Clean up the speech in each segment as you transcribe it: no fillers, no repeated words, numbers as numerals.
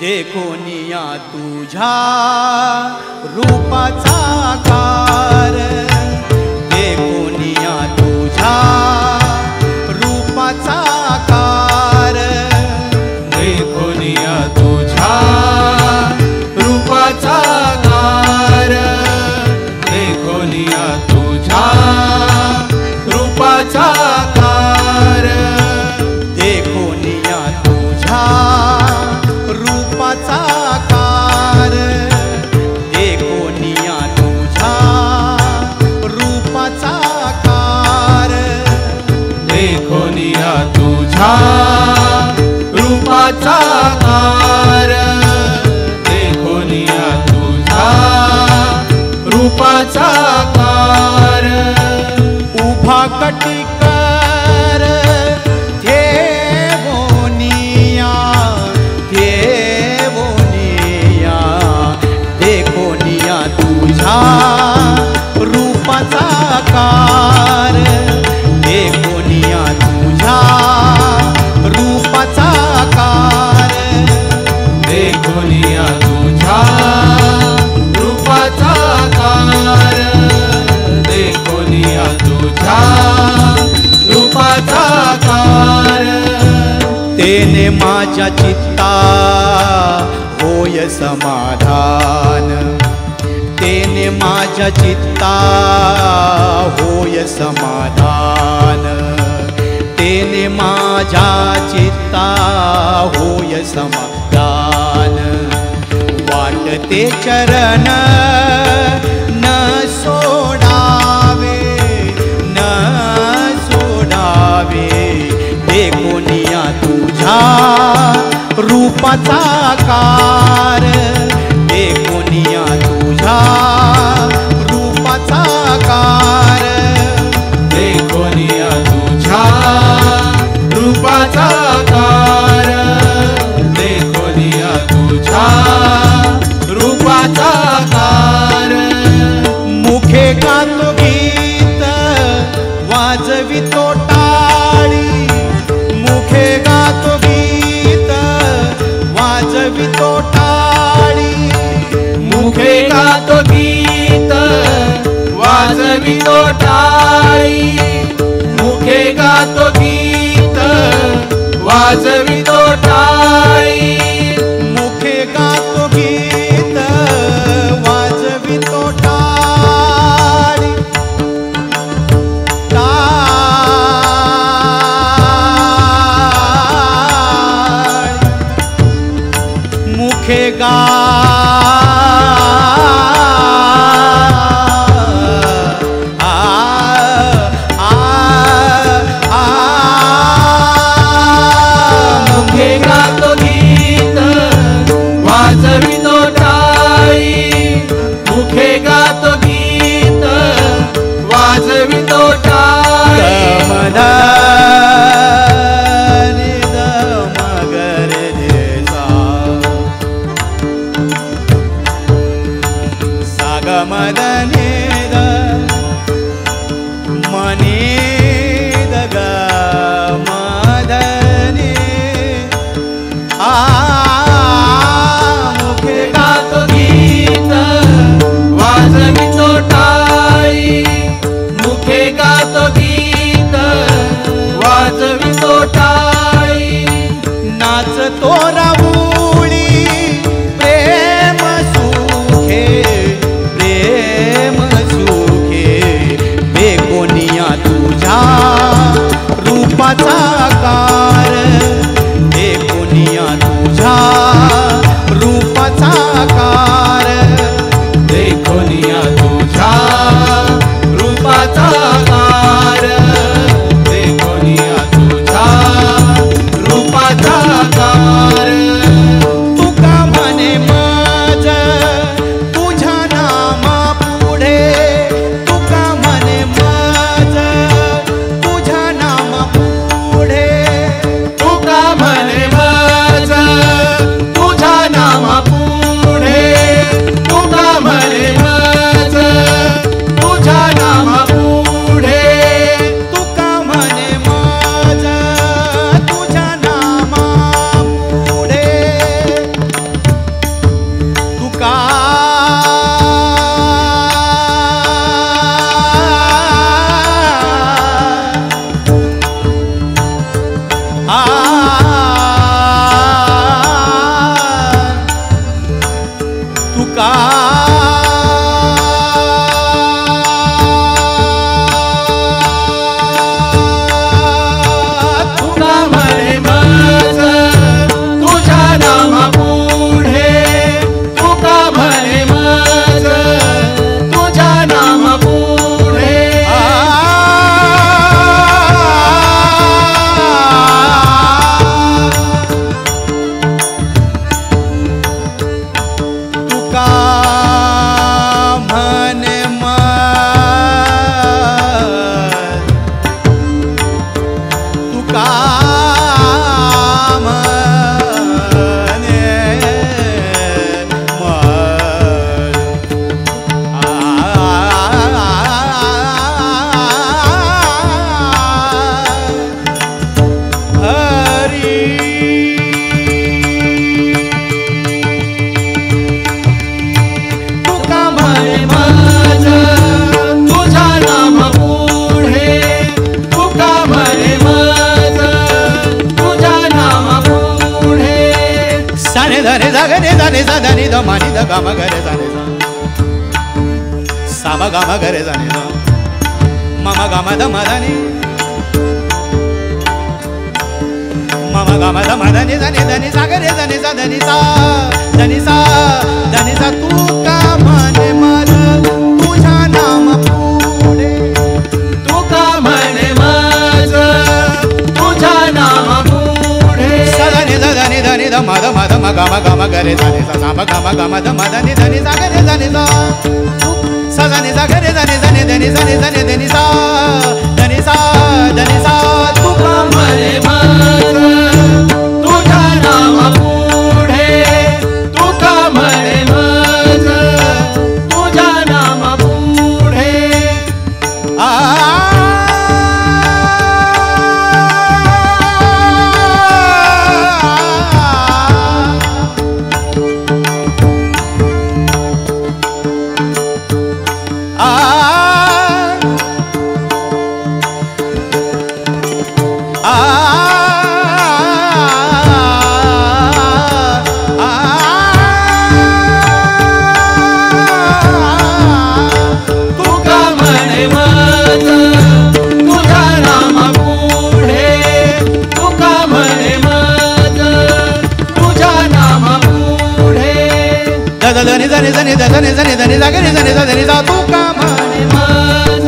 देखोनिया तुझा रूपाचा आकार, देखोनिया तुझा रूपाचा आकार, देखोनिया तुझा रूपाचा आकार, देखोनिया तुझा रूपाचा आकार, देखोनिया तुझा रूपाचा आकार, देखोनिया तुझा रूपाचा आकार, देखोनिया तुझा रूपाचा आकार, देखोनिया तुझा रूपाचा आकार, उभा कटिकर ठेवोनिया ठेवोनिया, देखोनिया तुझा रूपाचा आकार, देखोनिया तुझा रूपाचा आकार, देखोनिया तुझा रूपाचा आकार, देखोनिया तुझा रूपाचा आकार, तेने माझ्या चित्ता होय समाधान, तेने माझ्या चित्ता होय समाधान, तेने माझ्या चित्ता होय समाधान, वाटते चरण न सोडावे न सोडावे, देखोनिया तुझा रूपाचा आकार, देखोनिया तुझा रूपाचा आकार, देखोनिया तुझा रूपाचा आकार, देखोनिया तुझा रूपाचा आकार, मुखे गातो गीत वाजवितो टाळी, मुखे गातो गीत वाजवितो टाळी, मुखे गातो गीत वाजवितो टाळी, मुखे गातो गीत वाजवितो टाळी, मुखे गातो गीत वाजवितो टाळी, टाळी, मुखे गा मुखे गातो गीत वाजवितो टाळी, मुखे गातो गीत वाजवितो टाळी, गमधनि दमगरे देसा, सा गमधनि द मनी द गमधनि मुखे गातो गीत वाजवितो टाळी, देखोनिया तुझ्या रूपाचा आकार देखोनिया तुझ्या रूपाचा आकार तुका म्हणे माझ तुझ्या नामा पुढे तुका म्हणे माझ तुझ्या नामा पुढे तुका म्हणे माझ तुझ्या नामा पुढे तुका म्हणे माझ तुझ्या नामा पुढे तुका म्हणे माझ तुझ्या नामा पुढे तुका तुका तुका म्हणे माझ तुझ्या नामा पुढे तुका म्हणे माझ तुझ्या नामा पुढे तुका म्हणे तुका म्हणे तुका म्हणे माझ तुझ्या नामा पुढे तुका म्हणे माझ तुझ्या नामा पुढे साने धने जागने जाने सा धनी ध मानी ध गाम घरे जाने सा मा गाम घरे जाने सा मामा गाम ध मधनी मामा गाम ध मधनी जाने धनी सागरे जाने सा धनी सा धनी सा धनी सा तुका म्हणे माझ तुझ्या नाम पुढे तुका म्हणे माझ तुझ्या नामा पुढे सधनी धनी धनी ध मध मध म गाम गाम घरे जाने सा मा गाम गाम ध मधनी धनी सागरे जाने सा सजनी सा घरे जाने जाने धनी जाने जाने धनी सा धनी सा धनी सा तुका म्हणे माझ तुझ्या नामा पुढे तुका म्हणे माझ तुझ्या नामा पुढे आ तुका म्हणे माझ तुझ्या नामा पुढे तुका म्हणे माझ तुझ्या नामा पुढे धनी धनी धनी धनी धनी धनी जागरे जाने सा धनी सा तुका म्हणे माझ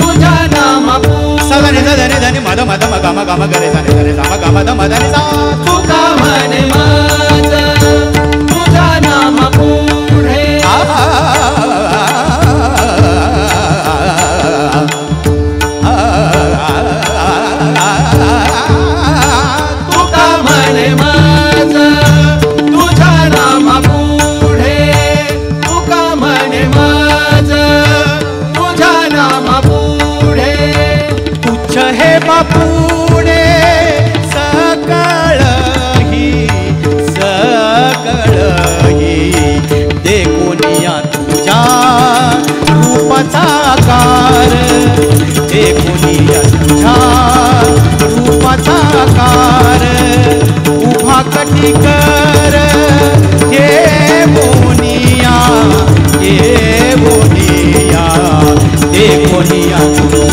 तुझ्या नामा पुढे सजनी धनी धनी मध मध म गाम गाम घरे जाने जाने सा मा गाम ध मधनी सा तुका म्हणे माझ तुझ्या नामा पुढे तुका म्हणे माझ तुझ्या नामा पुढे तुका म्हणे माझ तुझ्या नामा पुढे तुच्छ हे बापुणे सकळ ही देखोनिया तुझ्या रूपाचा आकार देखोनिया तुझ्या रूपाचा आकार उभा कटी कर हे बोनिया देखोनिया तुझ्या